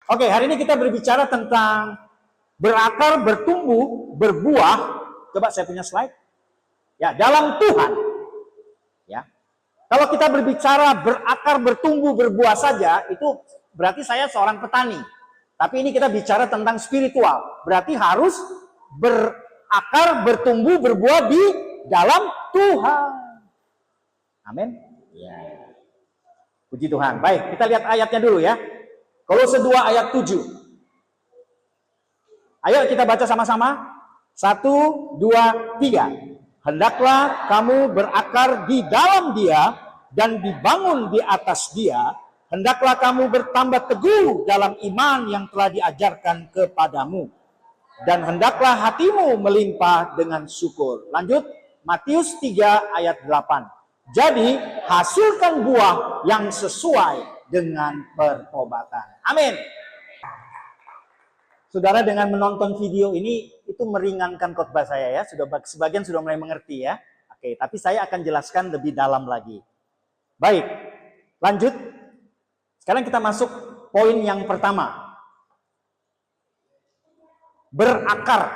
Oke, hari ini kita berbicara tentang berakar, bertumbuh, berbuah. Coba saya punya slide. Ya, dalam Tuhan. Ya. Kalau kita berbicara berakar, bertumbuh, berbuah saja, itu berarti saya seorang petani. Tapi ini kita bicara tentang spiritual. Berarti harus berakar, bertumbuh, berbuah di dalam Tuhan. Amin. Ya. Puji Tuhan. Baik, kita lihat ayatnya dulu ya. Kolose 2 ayat 7. Ayo kita baca sama-sama. 1, 2, 3. Hendaklah kamu berakar di dalam Dia dan dibangun di atas Dia. Hendaklah kamu bertambah teguh dalam iman yang telah diajarkan kepadamu. Dan hendaklah hatimu melimpah dengan syukur. Lanjut, Matius 3 ayat 8. Jadi hasilkan buah yang sesuai dengan pertobatan. Amin. Saudara, dengan menonton video ini itu meringankan khotbah saya ya. Sebagian sudah mulai mengerti ya. Oke, tapi saya akan jelaskan lebih dalam lagi. Baik, lanjut. Sekarang kita masuk poin yang pertama. Berakar.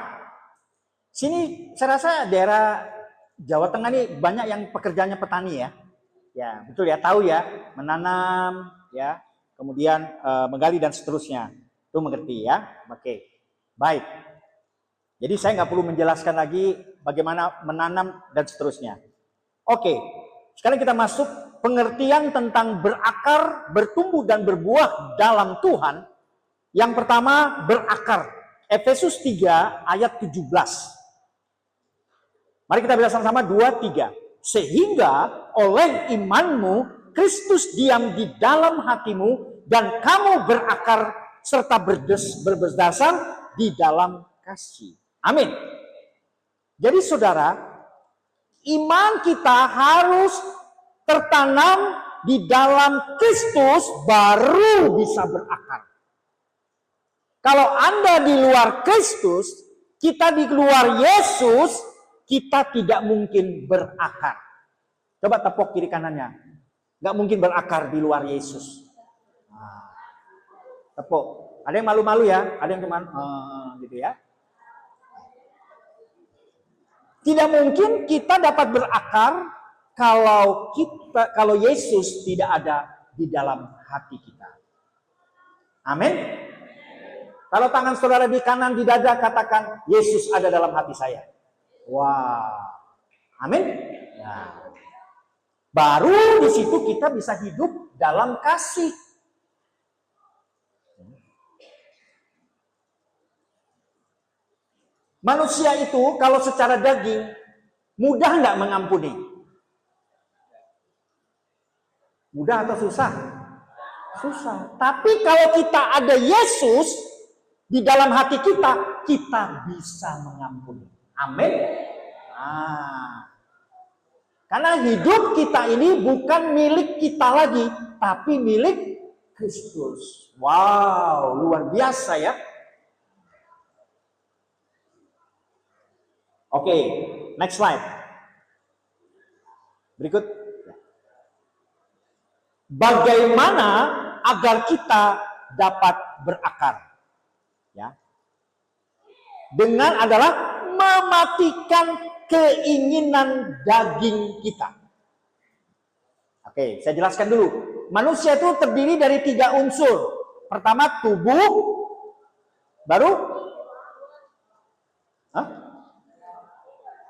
Sini saya rasa daerah Jawa Tengah ini banyak yang pekerjaannya petani ya. Ya, betul ya, tahu ya, menanam ya, kemudian menggali dan seterusnya. Itu mengerti ya. Oke. Baik. Jadi saya nggak perlu menjelaskan lagi bagaimana menanam dan seterusnya. Oke. Sekarang kita masuk pengertian tentang berakar, bertumbuh dan berbuah dalam Tuhan. Yang pertama, berakar. Efesus 3 ayat 17. Mari kita baca sama-sama 2, 3. Sehingga oleh imanmu Kristus diam di dalam hatimu dan kamu berakar serta berdasar di dalam kasih. Amin. Jadi saudara, iman kita harus tertanam di dalam Kristus baru bisa berakar. Kalau Anda di luar Kristus, kita di luar Yesus, kita tidak mungkin berakar. Coba tepuk kiri kanannya. Nggak mungkin berakar di luar Yesus. Nah, tepuk. Ada yang malu-malu ya, ada yang cuman gitu ya. Tidak mungkin kita dapat berakar kalau Yesus tidak ada di dalam hati kita. Amin. Kalau tangan saudara di kanan di dada, katakan Yesus ada dalam hati saya. Wah, amin. Nah, baru di situ kita bisa hidup dalam kasih. Manusia itu kalau secara daging mudah nggak mengampuni? Mudah atau susah? Susah. Tapi kalau kita ada Yesus di dalam hati kita, kita bisa mengampuni. Amin. Nah, karena hidup kita ini bukan milik kita lagi, tapi milik Kristus. Wow, luar biasa ya. Oke, next slide. Berikut. Bagaimana agar kita dapat berakar? Ya. Dengan adalah mematikan keinginan daging kita. Oke, saya jelaskan dulu. Manusia itu terdiri dari 3 unsur. Pertama tubuh, baru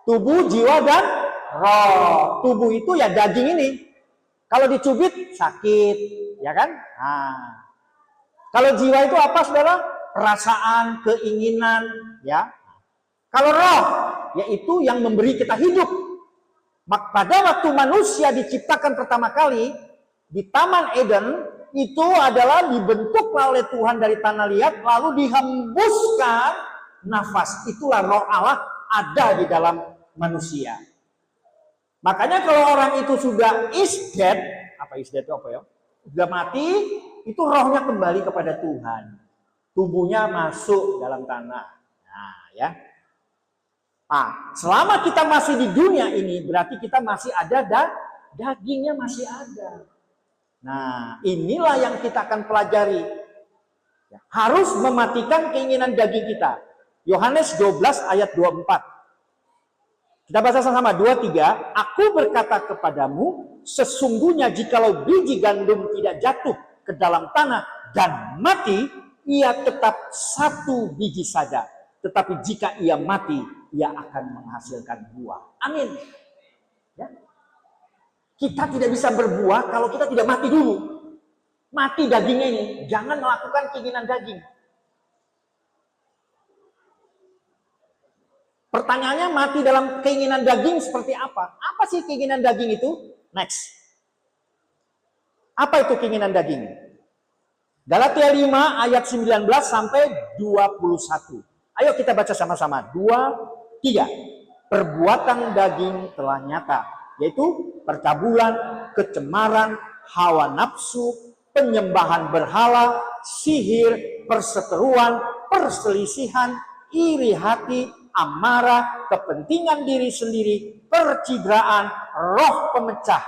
tubuh, jiwa, dan roh. Tubuh itu ya daging ini. Kalau dicubit sakit, ya kan? Nah. Kalau jiwa itu apa, saudara? Perasaan, keinginan, ya. Kalau roh, yaitu yang memberi kita hidup. Pada waktu manusia diciptakan pertama kali di Taman Eden, itu adalah dibentuk oleh Tuhan dari tanah liat, lalu dihembuskan nafas. Itulah roh Allah ada di dalam manusia. Makanya kalau orang itu sudah is dead, is dead itu apa ya? Sudah mati, itu rohnya kembali kepada Tuhan. Tubuhnya masuk dalam tanah. Nah, ya. Nah, selama kita masih di dunia ini, berarti kita masih ada dagingnya masih ada. Nah, inilah yang kita akan pelajari. Ya, harus mematikan keinginan daging kita. Yohanes 12 ayat 24. Kita baca sama-sama, 2-3. Aku berkata kepadamu, sesungguhnya jikalau biji gandum tidak jatuh ke dalam tanah dan mati, ia tetap satu biji saja. Tetapi jika ia mati, ia akan menghasilkan buah. Amin. Ya. Kita tidak bisa berbuah kalau kita tidak mati dulu. Mati dagingnya ini. Jangan melakukan keinginan daging. Pertanyaannya, mati dalam keinginan daging seperti apa? Apa sih keinginan daging itu? Next. Apa itu keinginan daging? Galatia 5 ayat 19 sampai 21. Ayo kita baca sama-sama. 2, 3. Perbuatan daging telah nyata, yaitu percabulan, kecemaran, hawa nafsu, penyembahan berhala, sihir, perseteruan, perselisihan, iri hati, amarah, kepentingan diri sendiri, percidraan, roh pemecah,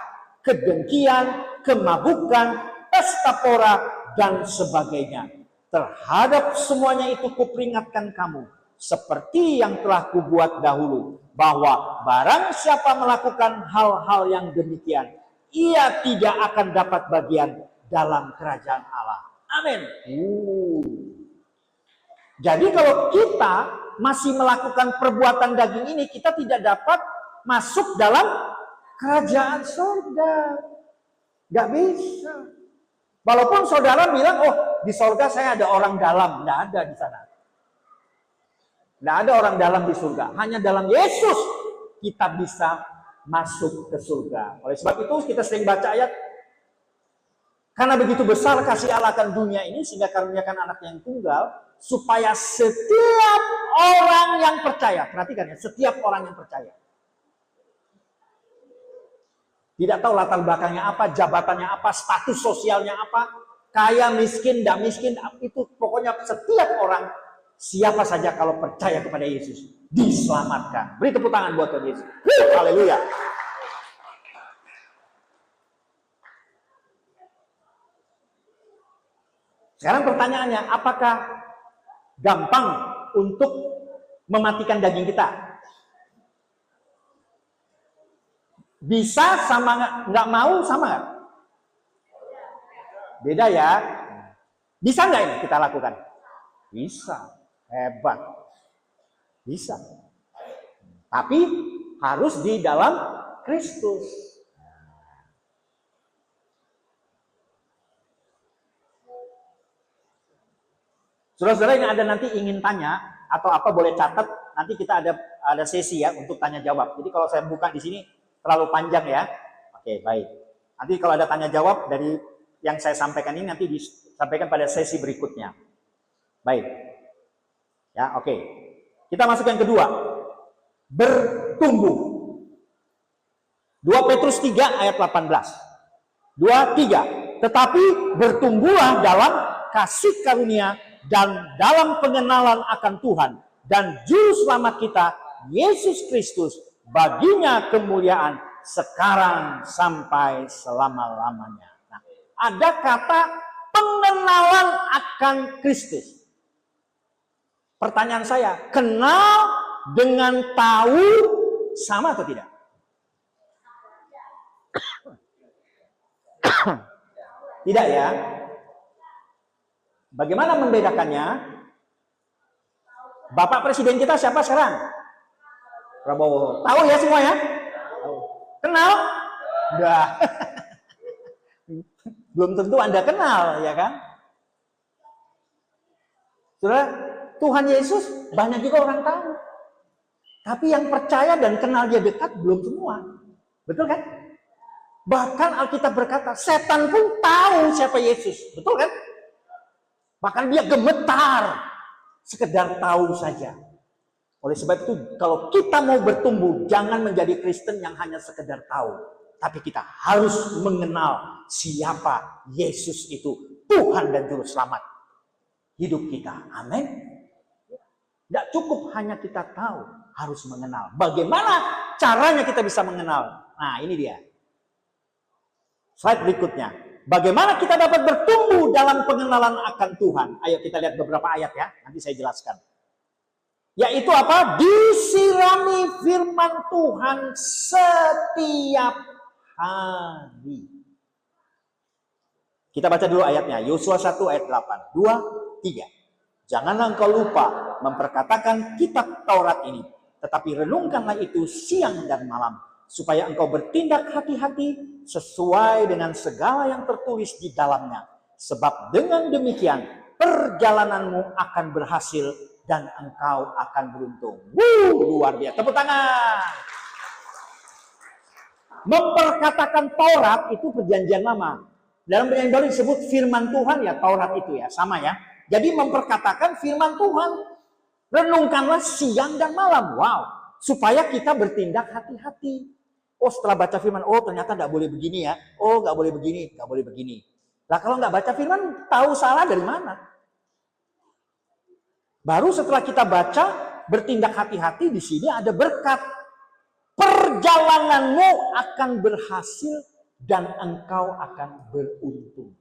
kedengkian, kemabukan, pesta pora, dan sebagainya. Terhadap semuanya itu kuperingatkan kamu, seperti yang telah kubuat dahulu, bahwa barang siapa melakukan hal-hal yang demikian, ia tidak akan dapat bagian dalam kerajaan Allah. Amin. Jadi kalau kita masih melakukan perbuatan daging ini, kita tidak dapat masuk dalam kerajaan surga. Gak bisa. Walaupun saudara bilang, oh di surga saya ada orang dalam. Nggak ada di sana. Nggak ada orang dalam di surga. Hanya dalam Yesus kita bisa masuk ke surga. Oleh sebab itu kita sering baca ayat, karena begitu besar kasih Allah akan dunia ini, sehingga karuniakan anak yang tunggal, supaya setiap orang yang percaya, perhatikan ya, setiap orang yang percaya. Tidak tahu latar belakangnya apa, jabatannya apa, status sosialnya apa, kaya, miskin, tidak miskin, itu pokoknya setiap orang, siapa saja kalau percaya kepada Yesus, diselamatkan. Beri tepuk tangan buat Tuhan Yesus. Haleluya. Sekarang pertanyaannya, apakah gampang untuk mematikan daging kita? Bisa sama nggak mau sama nggak? Beda ya. Bisa nggak ini kita lakukan? Bisa. Hebat. Bisa. Tapi harus di dalam Kristus. Saudara-saudara yang ada nanti ingin tanya atau apa boleh catat, nanti kita ada sesi ya untuk tanya jawab. Jadi kalau saya buka di sini terlalu panjang ya. Oke, baik. Nanti kalau ada tanya jawab dari yang saya sampaikan ini nanti disampaikan pada sesi berikutnya. Baik. Ya, oke. Kita masuk yang kedua. Bertumbuh. 2 Petrus 3 ayat 18. 2, 3. Tetapi bertumbuhlah dalam kasih karunia dan dalam pengenalan akan Tuhan dan juru selamat kita Yesus Kristus. Baginya kemuliaan sekarang sampai selama-lamanya. Nah, ada kata pengenalan akan Kristus. Pertanyaan saya, kenal dengan tahu sama atau tidak? Tidak ya. Bagaimana membedakannya? Bapak Presiden kita siapa sekarang? Prabowo. Tahu ya semua ya? Kenal? Enggak. Belum tentu Anda kenal, ya kan? Saudara, Tuhan Yesus banyak juga orang tahu. Tapi yang percaya dan kenal dia dekat belum semua. Betul kan? Bahkan Alkitab berkata, setan pun tahu siapa Yesus. Betul kan? Bahkan dia gemetar. Sekedar tahu saja. Oleh sebab itu, kalau kita mau bertumbuh, jangan menjadi Kristen yang hanya sekedar tahu. Tapi kita harus mengenal siapa Yesus itu. Tuhan dan Juru Selamat hidup kita. Amin. Tidak cukup hanya kita tahu, harus mengenal. Bagaimana caranya kita bisa mengenal? Nah, ini dia. Slide berikutnya. Bagaimana kita dapat bertumbuh dalam pengenalan akan Tuhan? Ayo kita lihat beberapa ayat ya, nanti saya jelaskan. Yaitu apa? Disirami firman Tuhan setiap hari. Kita baca dulu ayatnya. Yosua 1 ayat 8. 2, 3. Janganlah engkau lupa memperkatakan kitab Taurat ini, tetapi renungkanlah itu siang dan malam, supaya engkau bertindak hati-hati sesuai dengan segala yang tertulis di dalamnya. Sebab dengan demikian perjalananmu akan berhasil dan engkau akan beruntung. Luar biasa. Tepuk tangan. Memperkatakan Taurat itu perjanjian lama. Dalam perjanjian baru disebut firman Tuhan ya, Taurat itu ya, sama ya. Jadi memperkatakan firman Tuhan. Renungkanlah siang dan malam. Wow. Supaya kita bertindak hati-hati. Oh setelah baca firman, oh ternyata nggak boleh begini ya. Oh nggak boleh begini, nggak boleh begini. Lah kalau nggak baca firman, tahu salah dari mana? Baru setelah kita baca, bertindak hati-hati, di sini ada berkat. Perjalananmu akan berhasil dan engkau akan beruntung.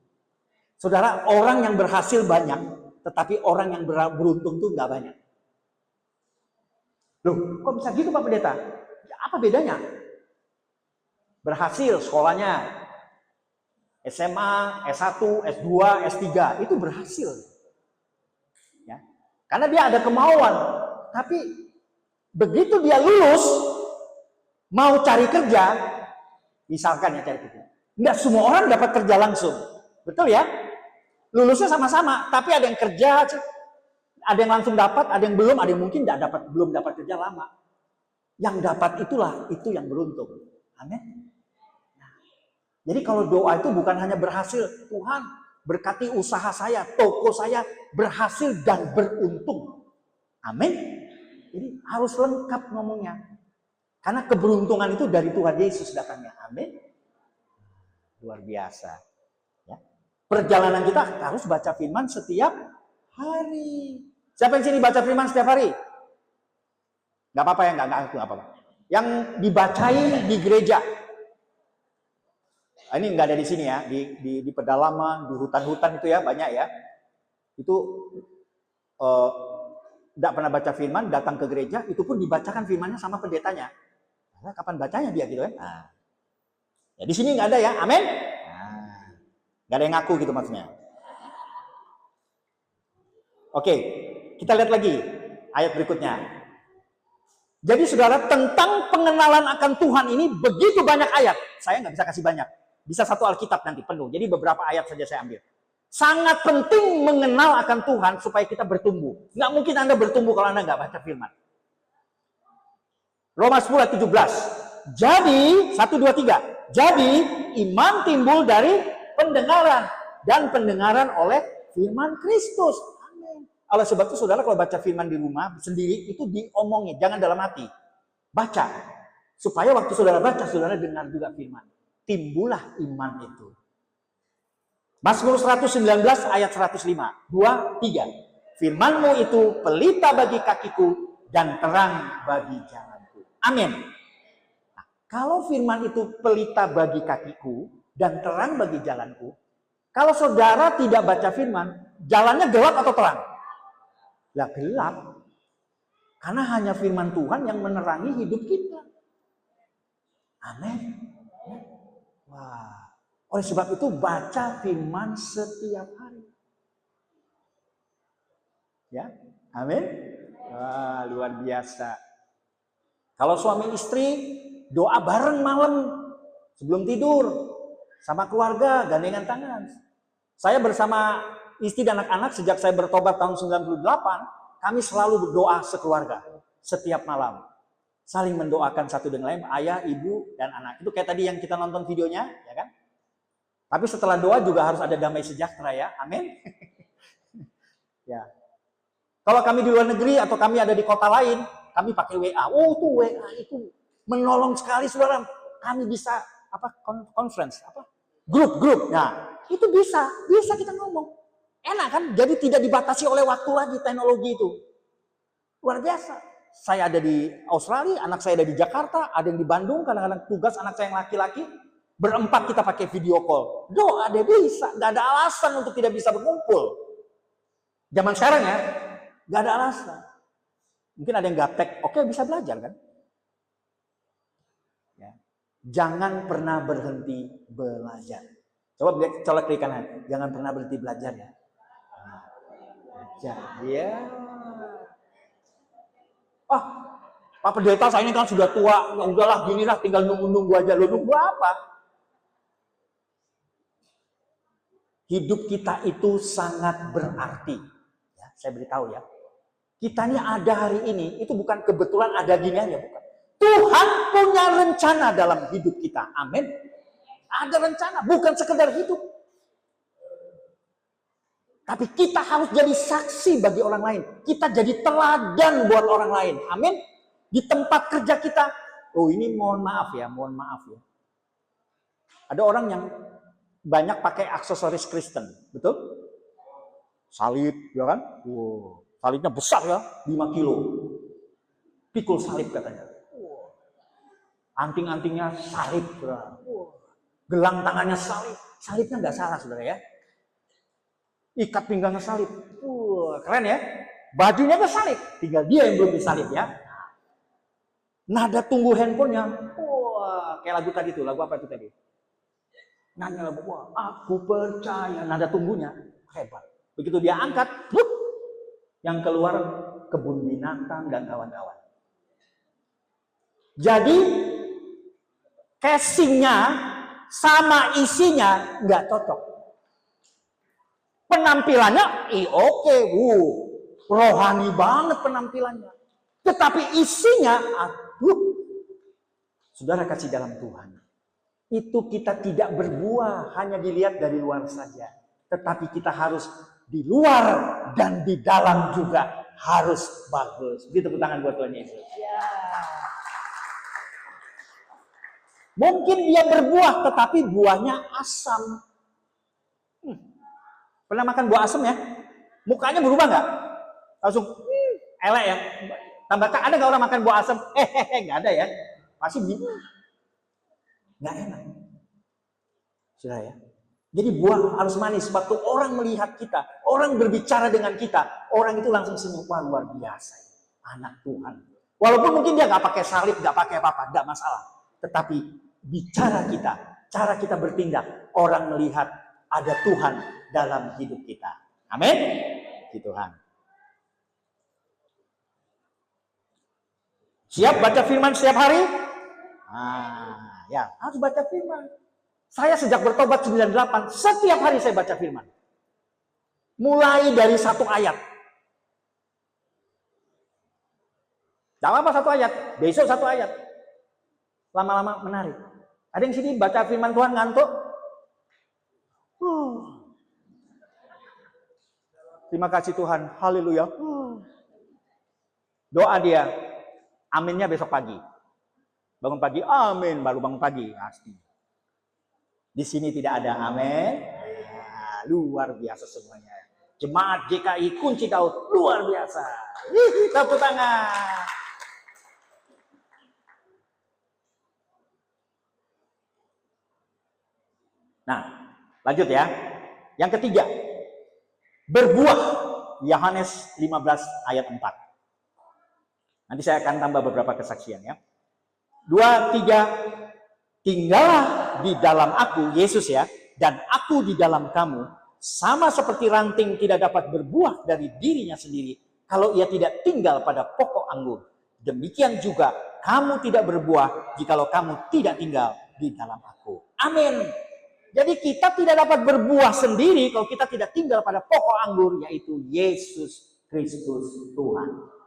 Saudara, orang yang berhasil banyak, tetapi orang yang beruntung itu nggak banyak. Loh, kok bisa gitu Pak Pendeta? Ya, apa bedanya? Berhasil sekolahnya, SMA, S1, S2, S3, itu berhasil. Ya. Karena dia ada kemauan. Tapi begitu dia lulus, mau cari kerja, misalkan ya cari kerja. Enggak semua orang dapat kerja langsung. Betul ya? Lulusnya sama-sama, tapi ada yang kerja, ada yang langsung dapat, ada yang belum, ada yang mungkin belum dapat kerja lama. Yang dapat itu yang beruntung. Amin. Nah, jadi kalau doa itu bukan hanya berhasil, Tuhan berkati usaha saya, toko saya berhasil dan beruntung. Amin. Jadi harus lengkap ngomongnya. Karena keberuntungan itu dari Tuhan Yesus datangnya. Amin. Luar biasa. Ya. Perjalanan kita harus baca firman setiap hari. Siapa yang sini baca firman setiap hari? Gak apa-apa ya, gak apa-apa. Yang dibacain di gereja. Ini nggak ada di sini ya, di pedalaman, di hutan-hutan itu ya banyak ya. Itu tidak pernah baca firman, datang ke gereja, itu pun dibacakan firmannya sama pendetanya. Nah, kapan bacanya dia gitu kan? Nah, ya di sini nggak ada ya, amin? Nah, nggak ada yang ngaku gitu maksudnya. Oke, kita lihat lagi ayat berikutnya. Jadi saudara, tentang pengenalan akan Tuhan ini begitu banyak ayat. Saya nggak bisa kasih banyak. Bisa satu Alkitab nanti penuh. Jadi beberapa ayat saja saya ambil. Sangat penting mengenal akan Tuhan supaya kita bertumbuh. Nggak mungkin Anda bertumbuh kalau Anda nggak baca firman. Roma 10 ayat 17. Jadi, 1, 2, 3. Jadi, iman timbul dari pendengaran. Dan pendengaran oleh firman Kristus. Amin. Oleh sebab itu saudara kalau baca firman di rumah sendiri itu diomongin. Jangan dalam hati. Baca. Supaya waktu saudara baca, saudara dengar juga firman. Timbullah iman itu. Mazmur 119 ayat 105. 2, 3. Firman-Mu itu pelita bagi kakiku dan terang bagi jalanku. Amin. Nah, kalau firman itu pelita bagi kakiku dan terang bagi jalanku, kalau saudara tidak baca firman, jalannya gelap atau terang? Lah gelap. Karena hanya firman Tuhan yang menerangi hidup kita. Amin. Wah. Oleh sebab itu baca firman setiap hari. Ya, amin. Wah, luar biasa. Kalau suami istri doa bareng malam sebelum tidur sama keluarga gandengan tangan. Saya bersama istri dan anak-anak sejak saya bertobat tahun 98, kami selalu berdoa sekeluarga setiap malam. Saling mendoakan satu dengan lain, ayah, ibu, dan anak. Itu kayak tadi yang kita nonton videonya, ya kan? Tapi setelah doa juga harus ada damai sejahtera ya, amin. Ya. Kalau kami di luar negeri atau kami ada di kota lain, kami pakai WA. Oh tuh WA itu menolong sekali saudara. Kami bisa conference, grup. Nah itu bisa kita ngomong. Enak kan? Jadi tidak dibatasi oleh waktu lagi teknologi itu. Luar biasa. Saya ada di Australia, anak saya ada di Jakarta, ada yang di Bandung, kadang-kadang tugas anak saya yang laki-laki. Berempat kita pakai video call. Doa deh bisa. Gak ada alasan untuk tidak bisa berkumpul. Zaman sekarang ya, gak ada alasan. Mungkin ada yang gaptek, oke bisa belajar kan? Ya. Jangan pernah berhenti belajar. Coba klik kanan. Jangan pernah berhenti belajar ya. Belajar. Ya. Pak Pendeta saya ini kan sudah tua. Ya udahlah gini lah, tinggal nunggu-nunggu aja. Lu nunggu apa? Hidup kita itu sangat berarti. Ya, saya beritahu ya. Kita ini ada hari ini, itu bukan kebetulan ada gini aja, bukan. Tuhan punya rencana dalam hidup kita. Amin. Ada rencana, bukan sekedar hidup. Tapi kita harus jadi saksi bagi orang lain. Kita jadi teladan buat orang lain. Amin. Di tempat kerja kita. Oh ini mohon maaf ya. Ada orang yang banyak pakai aksesoris Kristen, betul? Salib, ya kan? Wow. Salibnya besar ya, 5 kilo. Pikul salib katanya. Wow. Anting-antingnya salib, saudara. Wow. Gelang tangannya salib. Salibnya nggak salah, saudara ya. Ikat pinggangnya salib. Wow, keren ya. Bajunya tuh salib. Tinggal dia yang belum disalib ya. Nada tunggu handphonenya. Wah, kayak lagu tadi tuh. Lagu apa itu tadi? Nanya lagu, wah, aku percaya. Nada tunggunya hebat. Begitu dia angkat, yang keluar kebun binatang dan kawan-kawan. Jadi casingnya sama isinya nggak cocok. Penampilannya, oke, rohani banget penampilannya. Tetapi isinya, saudara kasih dalam Tuhan. Itu kita tidak berbuah hanya dilihat dari luar saja. Tetapi kita harus di luar dan di dalam juga harus bagus. Beri tepuk tangan buat Tuhan Yesus. Ya. Mungkin dia berbuah tetapi buahnya asam. Pernah makan buah asam ya? Mukanya berubah nggak? Langsung elek ya. Tambahkan ada nggak orang makan buah asam? Nggak ada ya. Masih gini. Nggak enak. Sudah ya. Jadi buah harus manis. Waktu orang melihat kita, orang berbicara dengan kita, orang itu langsung senyum. Wah, luar biasa. Anak Tuhan. Walaupun mungkin dia nggak pakai salib, nggak pakai apa-apa, nggak masalah. Tetapi bicara kita, cara kita bertindak, orang melihat ada Tuhan dalam hidup kita. Amin. Puji Tuhan. Siap baca firman setiap hari? Ya, harus baca firman. Saya sejak bertobat 98, setiap hari saya baca firman. Mulai dari 1 ayat. Jangan apa 1 ayat, besok 1 ayat. Lama-lama menarik. Ada yang sini baca firman Tuhan ngantuk? Terima kasih Tuhan, haleluya. Doa dia, aminnya besok pagi. Bangun pagi, amin. Baru bangun pagi, pasti. Di sini tidak ada amin. Ya, luar biasa semuanya. Jemaat GKI Kunci Daud, luar biasa. Tepuk tangan. Nah, lanjut ya. Yang ketiga, berbuah. Yohanes 15 ayat 4. Nanti saya akan tambah beberapa kesaksian ya. 2, 3, tinggallah di dalam aku, Yesus ya, dan aku di dalam kamu, sama seperti ranting tidak dapat berbuah dari dirinya sendiri, kalau ia tidak tinggal pada pokok anggur. Demikian juga kamu tidak berbuah, jikalau kamu tidak tinggal di dalam aku. Amin. Jadi kita tidak dapat berbuah sendiri, kalau kita tidak tinggal pada pokok anggur, yaitu Yesus Kristus Tuhan.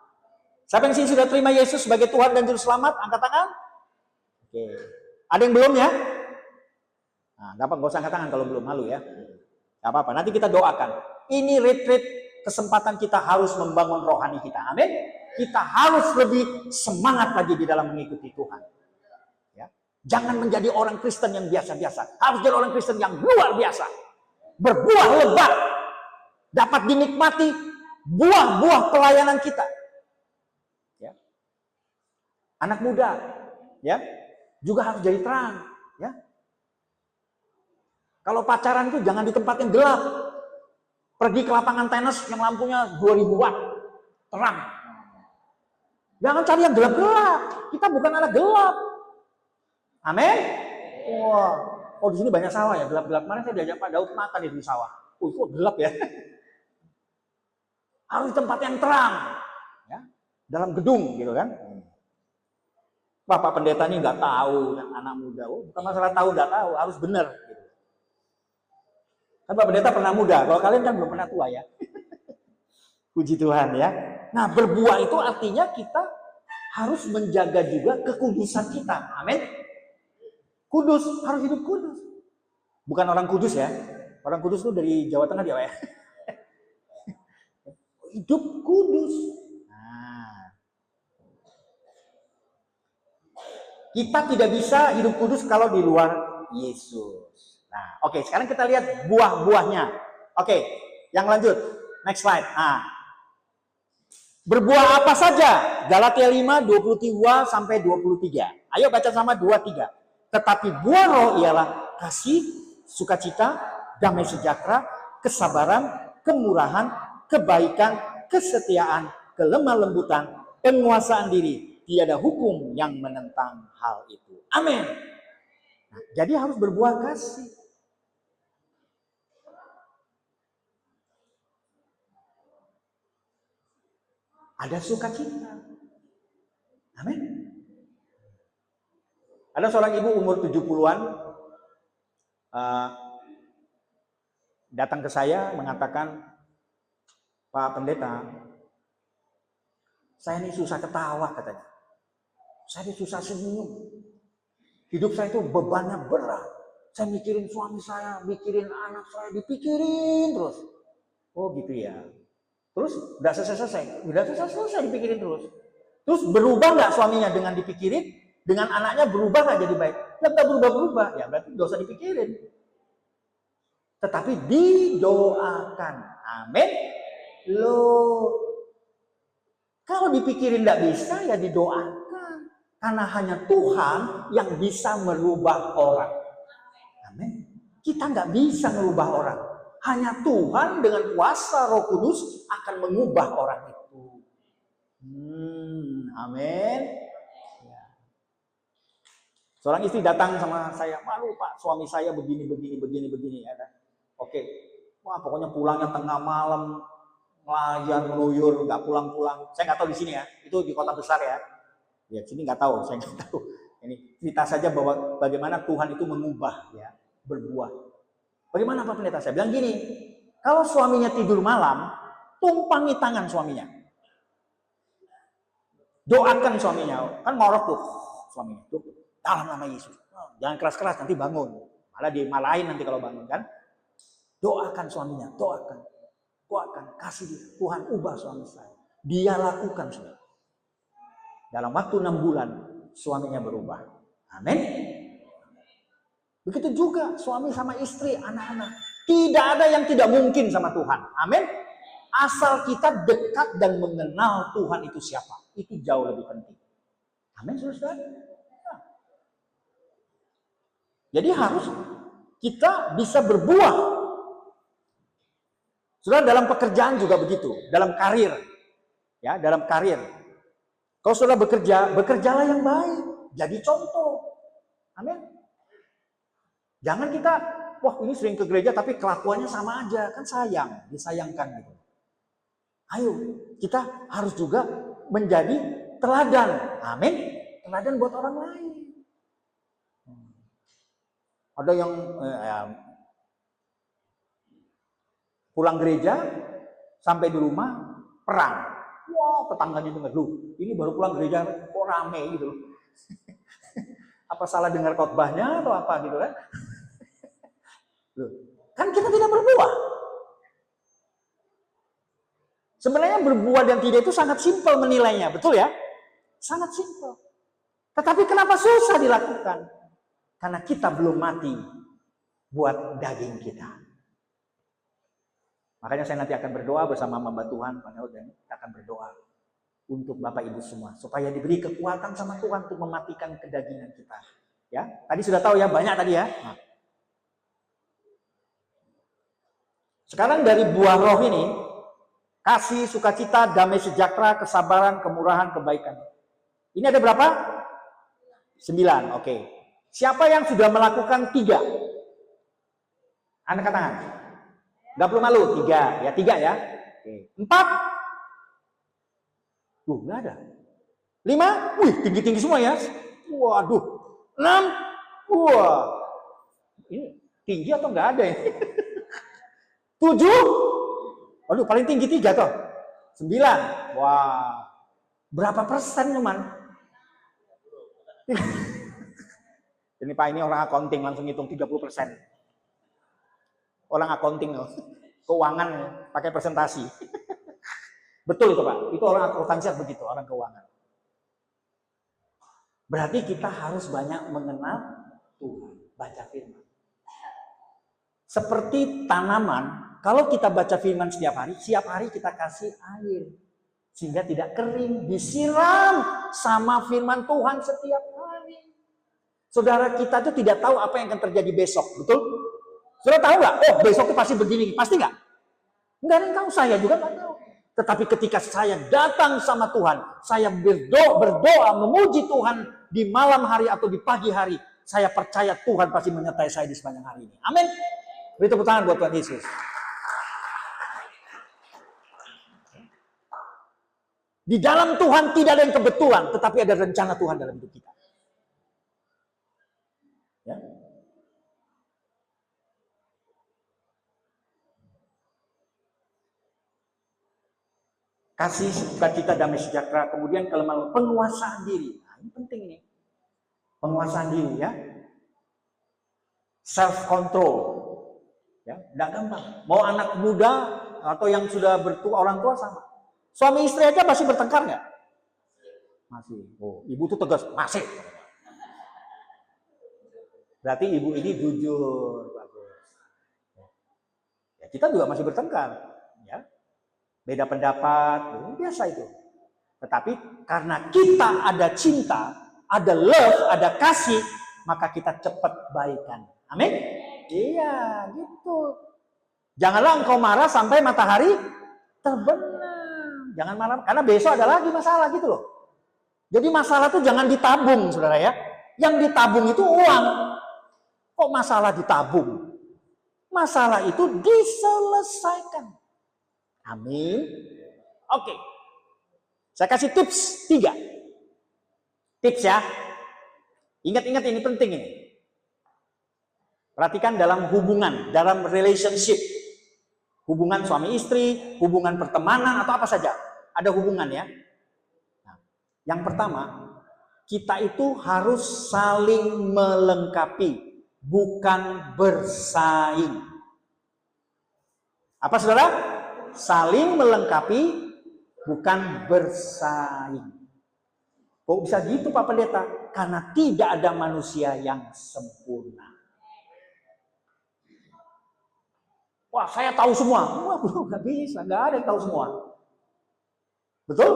Siapa yang sini sudah terima Yesus sebagai Tuhan dan Juru Selamat? Angkat tangan. Oke. Ada yang belum ya? Nah, gak usah angkat tangan kalau belum, malu ya. Gak apa-apa, nanti kita doakan. Ini retreat, kesempatan kita harus membangun rohani kita. Amin. Kita harus lebih semangat lagi di dalam mengikuti Tuhan. Ya. Jangan menjadi orang Kristen yang biasa-biasa. Harus jadi orang Kristen yang luar biasa. Berbuah lebat. Dapat dinikmati buah-buah pelayanan kita. Ya. Anak muda, ya, juga harus jadi terang, ya. Kalau pacaran itu jangan di tempat yang gelap. Pergi ke lapangan tenis yang lampunya 2000 watt, terang. Jangan cari yang gelap-gelap. Kita bukan anak gelap. Amin. Wah, oh di sini banyak sawah ya, gelap-gelap. Kemarin saya diajak Pak Daud makan di sawah. Kok gelap ya? Harus di tempat yang terang, ya, dalam gedung gitu kan. Pak pendeta ini nggak tahu, kan anak muda. Oh, bukan masalah tahu nggak tahu, harus benar. Gitu. Kan Pak pendeta pernah muda, kalau kalian kan belum pernah tua ya. Puji Tuhan ya. Nah, berbuah itu artinya kita harus menjaga juga kekudusan kita. Amin. Kudus, harus hidup kudus. Bukan orang kudus ya. Orang kudus itu dari Jawa Tengah dia, Pak ya. Hidup kudus. Nah. Kita tidak bisa hidup kudus kalau di luar Yesus. Nah, oke, sekarang kita lihat buah-buahnya. Oke, yang lanjut. Next slide. Nah. Berbuah apa saja? Galatia 5, 22 sampai 23. Ayo baca sama 23. Tetapi buah roh ialah kasih, sukacita, damai sejahtera, kesabaran, kemurahan, kebaikan, kesetiaan, kelemah lembutan, penguasaan diri. Tiada hukum yang menentang hal itu. Amin. Nah, jadi harus berbuah kasih. Ada sukacita. Amin. Ada seorang ibu umur 70-an datang ke saya mengatakan, Pak Pendeta, saya ini susah ketawa katanya. Saya ini susah senyum. Hidup saya itu bebannya berat. Saya mikirin suami saya, mikirin anak saya, dipikirin terus. Oh gitu ya. Terus udah selesai dipikirin terus. Terus berubah nggak suaminya dengan dipikirin, dengan anaknya berubah nggak jadi baik? Nggak berubah-berubah, ya berarti dosa dipikirin. Tetapi didoakan, amin. Loh, kalau dipikirin nggak bisa ya didoakan, karena hanya Tuhan yang bisa merubah orang, amin. Kita nggak bisa merubah orang. Hanya Tuhan dengan kuasa Roh Kudus akan mengubah orang itu. Amin. Ya. Seorang istri datang sama saya, malu Pak, suami saya begini. Ya kan? Oke, wah pokoknya pulangnya tengah malam, ngelayan, ngeluyur, nggak pulang-pulang. Saya nggak tahu di sini ya, itu di kota besar ya. Ya sini nggak tahu, saya nggak tahu. Ini cerita saja bahwa bagaimana Tuhan itu mengubah, ya, berbuah. Bagaimana Pak Pendeta? Saya bilang gini, kalau suaminya tidur malam, tumpangi tangan suaminya. Doakan suaminya, kan ngorok tuh suaminya. Tuh, dalam nama Yesus. Jangan keras-keras, nanti bangun. Malah dimarahin nanti kalau bangun kan. Doakan suaminya, doakan. Kasih dia. Tuhan ubah suami saya. Dia lakukan sudah. Dalam waktu 6 bulan, suaminya berubah. Amin. Begitu juga suami sama istri, anak-anak. Tidak ada yang tidak mungkin sama Tuhan. Amin. Asal kita dekat dan mengenal Tuhan itu siapa. Itu jauh lebih penting. Amin, saudara. Nah. Jadi harus kita bisa berbuah. Saudara, dalam pekerjaan juga begitu. Dalam karir. Ya, dalam karir. Kalau saudara bekerja, bekerjalah yang baik. Jadi contoh. Amin. Jangan kita, wah ini sering ke gereja tapi kelakuannya sama aja. Kan sayang, disayangkan gitu. Ayo, kita harus juga menjadi teladan. Amin. Teladan buat orang lain. Ada yang pulang gereja, sampai di rumah, perang. Wah, tetangganya dengar, lu ini baru pulang gereja, kok rame gitu loh. Apa salah dengar khotbahnya atau apa gitu kan? Kan kita tidak berbuah. Sebenarnya berbuah dan tidak itu sangat simpel menilainya, betul ya? Sangat simpel. Tetapi kenapa susah dilakukan? Karena kita belum mati buat daging kita. Makanya saya nanti akan berdoa bersama hamba Tuhan, dan kita akan berdoa untuk Bapak Ibu semua supaya diberi kekuatan sama Tuhan untuk mematikan kedagingan kita. Ya, tadi sudah tahu ya, banyak tadi ya. Nah. Sekarang dari buah roh ini, kasih, sukacita, damai sejahtera, kesabaran, kemurahan, kebaikan. Ini ada berapa? 9, oke. Siapa yang sudah melakukan 3? Angkat tangan. Gak perlu malu, 3. Ya 3 ya. Oke. 4? Gak ada. 5? Wih, tinggi-tinggi semua ya. Waduh. 6? Wah. Ini tinggi atau nggak ada ya? 7? Waduh, paling tinggi 3 toh. 9. Wah. Berapa persen teman? Ini Pak, ini orang accounting langsung hitung 30%. Orang accounting loh. Keuangan ya, pakai presentasi. Betul itu Pak. Itu orang akuntansi begitu, orang keuangan. Berarti kita harus banyak mengenal Tuhan, baca firman. Seperti tanaman, kalau kita baca firman setiap hari kita kasih air. Sehingga tidak kering, disiram sama firman Tuhan setiap hari. Saudara kita itu tidak tahu apa yang akan terjadi besok, betul? Saudara tahu nggak? Oh, besok itu pasti begini, pasti nggak? Nggak ada yang tahu, saya juga nggak tahu. Tetapi ketika saya datang sama Tuhan, saya berdoa memuji Tuhan di malam hari atau di pagi hari, saya percaya Tuhan pasti menyertai saya di sepanjang hari ini. Amin. Beri tepuk tangan buat Tuhan Yesus. Di dalam Tuhan tidak ada yang kebetulan, tetapi ada rencana Tuhan dalam hidup kita. Ya. Kasih, sukacita, damai sejahtera, kemudian kelemahan, penguasaan diri. Nah, ini penting nih. Penguasaan diri ya. Self control. Ya, enggak gampang. Mau anak muda atau yang sudah bertua, orang tua sama. Suami istri aja masih bertengkar nggak? Masih. Oh, ibu tuh tegas, masih. Berarti ibu ini jujur, bagus. Ya, kita juga masih bertengkar, ya. Beda pendapat, biasa itu. Tetapi karena kita ada cinta, ada love, ada kasih, maka kita cepat baikan. Amin? Iya, gitu. Janganlah engkau marah sampai matahari terbenam. Jangan marah, karena besok ada lagi masalah gitu loh. Jadi masalah tuh jangan ditabung, saudara ya. Yang ditabung itu uang. Kok masalah ditabung? Masalah itu diselesaikan. Amin. Oke. Saya kasih tips 3. Tips ya. Ingat-ingat ini penting ini. Perhatikan dalam hubungan, dalam relationship. Hubungan suami istri, hubungan pertemanan atau apa saja. Ada hubungan ya. Nah, yang pertama, kita itu harus saling melengkapi, bukan bersaing. Apa saudara? Saling melengkapi, bukan bersaing. Kok bisa gitu Pak Pendeta? Karena tidak ada manusia yang sempurna. Wah, saya tahu semua. Wah, nggak bisa, nggak ada yang tahu semua. Betul?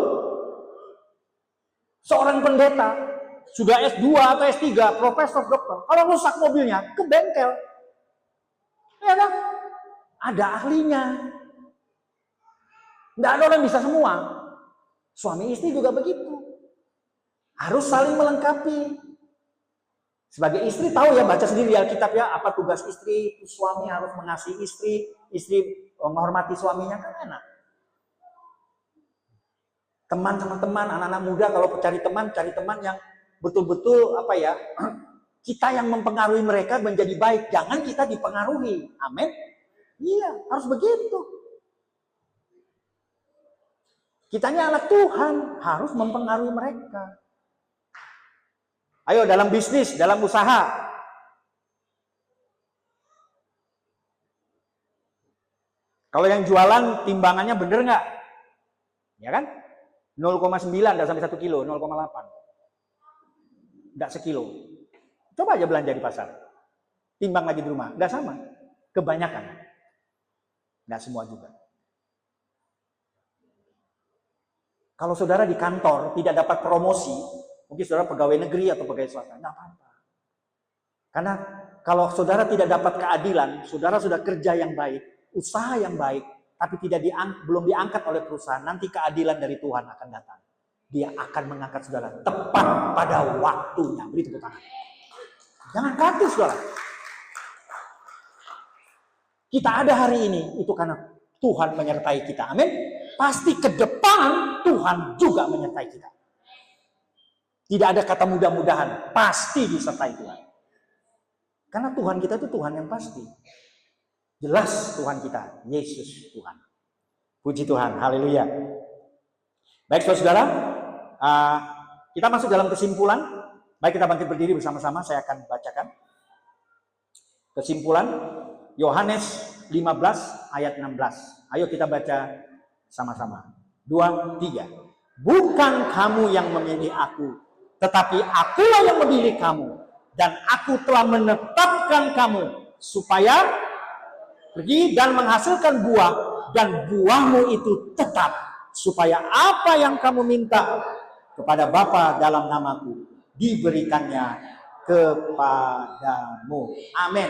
Seorang pendeta sudah S2 atau S3, profesor, dokter. Kalau rusak mobilnya, ke bengkel. Ya kan? Ada ahlinya. Nggak ada orang bisa semua. Suami istri juga begitu. Harus saling melengkapi. Sebagai istri tahu ya, baca sendiri di Alkitab ya, apa tugas istri, suami harus mengasihi istri, istri menghormati suaminya, kan enak. Teman sama teman, anak-anak muda kalau cari teman yang betul-betul apa ya, kita yang mempengaruhi mereka menjadi baik, jangan kita dipengaruhi. Amin. Iya, harus begitu. Kitanya anak Tuhan, harus mempengaruhi mereka. Ayo dalam bisnis, dalam usaha. Kalau yang jualan timbangannya bener nggak? Ya kan? 0,9 nggak sampai 1 kilo, 0,8. Nggak sekilo. Coba aja belanja di pasar. Timbang lagi di rumah, nggak sama. Kebanyakan. Nggak semua juga. Kalau saudara di kantor tidak dapat promosi, mungkin saudara pegawai negeri atau pegawai swasta, nggak apa-apa. Karena kalau saudara tidak dapat keadilan, saudara sudah kerja yang baik, usaha yang baik, tapi belum diangkat oleh perusahaan, nanti keadilan dari Tuhan akan datang. Dia akan mengangkat saudara tepat pada waktunya. Beri tepuk tangan. Jangan kaget saudara. Kita ada hari ini itu karena Tuhan menyertai kita. Amin. Pasti ke depan Tuhan juga menyertai kita. Tidak ada kata mudah-mudahan, pasti disertai Tuhan. Karena Tuhan kita itu Tuhan yang pasti. Jelas Tuhan kita, Yesus Tuhan. Puji Tuhan, haleluya. Baik saudara, kita masuk dalam kesimpulan. Baik, kita bangkit berdiri bersama-sama, saya akan bacakan. Kesimpulan, Yohanes 15 ayat 16. Ayo kita baca sama-sama. 2, 3. Bukan kamu yang memilih aku, tetapi akulah yang memilih kamu. Dan aku telah menetapkan kamu supaya pergi dan menghasilkan buah, dan buahmu itu tetap, supaya apa yang kamu minta kepada Bapa dalam namaku diberikannya kepadamu. Amin.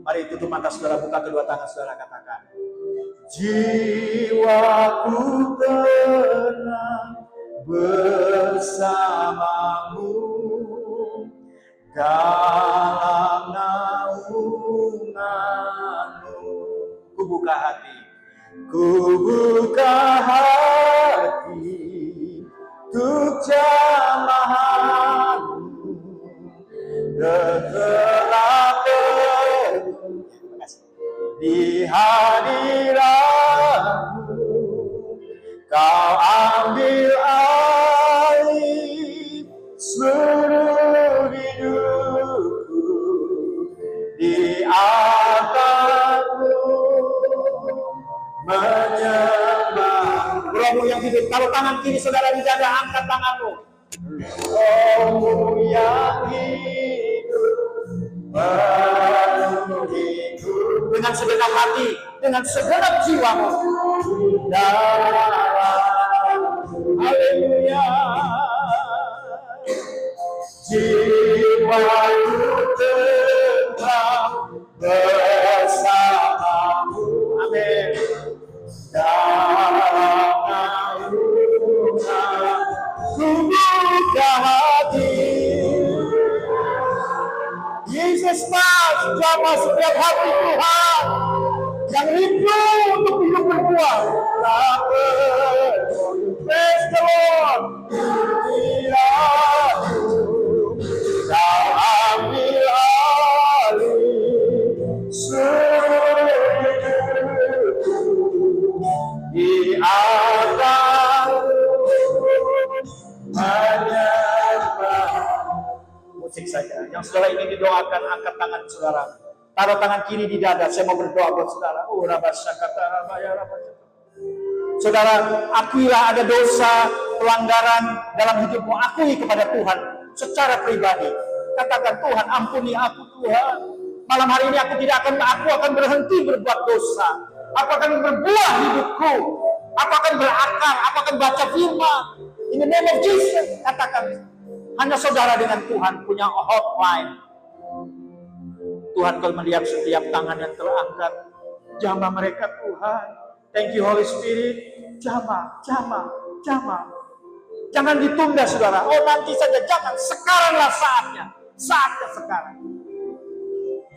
Mari tutup mata saudara, buka kedua tangan saudara, katakan, jiwaku tenang bersamamu dalam naunganmu. Ku buka hati untuk jamahanmu, telah di hadiratmu. Kau ambil alih seluruh hidupku, di atasmu menyembah. Rohmu yang hidup, kalau tangan kiri saudara di dada, angkat tanganmu. Rohmu yang hidup, dengan segenap hati, dengan segenap jiwamu. Haleluya. Jiwaku tetap bersamamu. Amin. Dalam naunganmu buka hati. Yesus Mas, jamah setiap hati Tuhan yang rindu untuk hidup berbuah. Praise the Lord. Kau ambil alih seluruh hidupku, di atasmu menyembah. Musik saja. Yang saudara ini didoakan, angkat tangan saudara. Taruh tangan kiri di dada. Saya mau berdoa buat saudara. Saudara, akuilah ada dosa, pelanggaran dalam hidupmu. Akui kepada Tuhan secara pribadi. Katakan, Tuhan ampuni aku Tuhan. Malam hari ini aku akan berhenti berbuat dosa. Aku akan berbuah hidupku. Aku akan berakar, aku akan baca firman. In the name of Jesus. Katakan, hanya saudara dengan Tuhan punya hotline. Tuhan kalau melihat setiap tangan yang terangkat, jamah mereka Tuhan. Thank you Holy Spirit. Jamah. Jangan ditunda saudara. Oh nanti saja, jangan. Sekaranglah saatnya. Saatnya sekarang.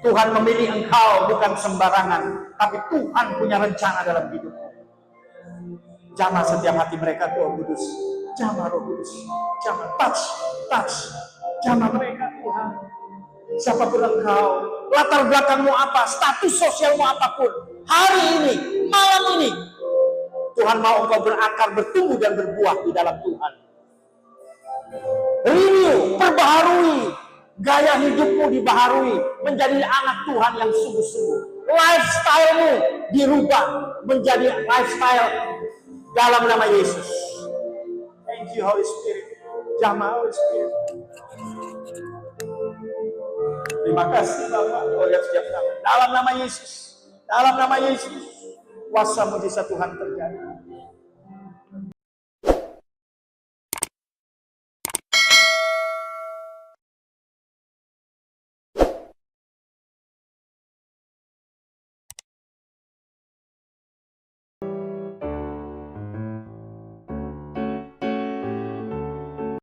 Tuhan memilih engkau bukan sembarangan, tapi Tuhan punya rencana dalam hidupmu. Jamah setiap hati mereka, Roh Kudus. Jamah Roh Kudus. Jamah, touch. Jamah mereka Tuhan. Siapapun engkau, latar belakangmu apa, status sosialmu apapun, hari ini, malam ini, Tuhan mau engkau berakar, bertumbuh dan berbuah di dalam Tuhan. Renew, perbaharui, gaya hidupmu dibaharui, menjadi anak Tuhan yang sungguh-sungguh. Lifestyle-mu dirubah menjadi lifestyle dalam nama Yesus. Thank you Holy Spirit. Jamah Holy Spirit. Terima kasih Bapak. Oh ya, setiap dalam nama Yesus. Dalam nama Yesus. Kuasa mujizat Tuhan terjadi.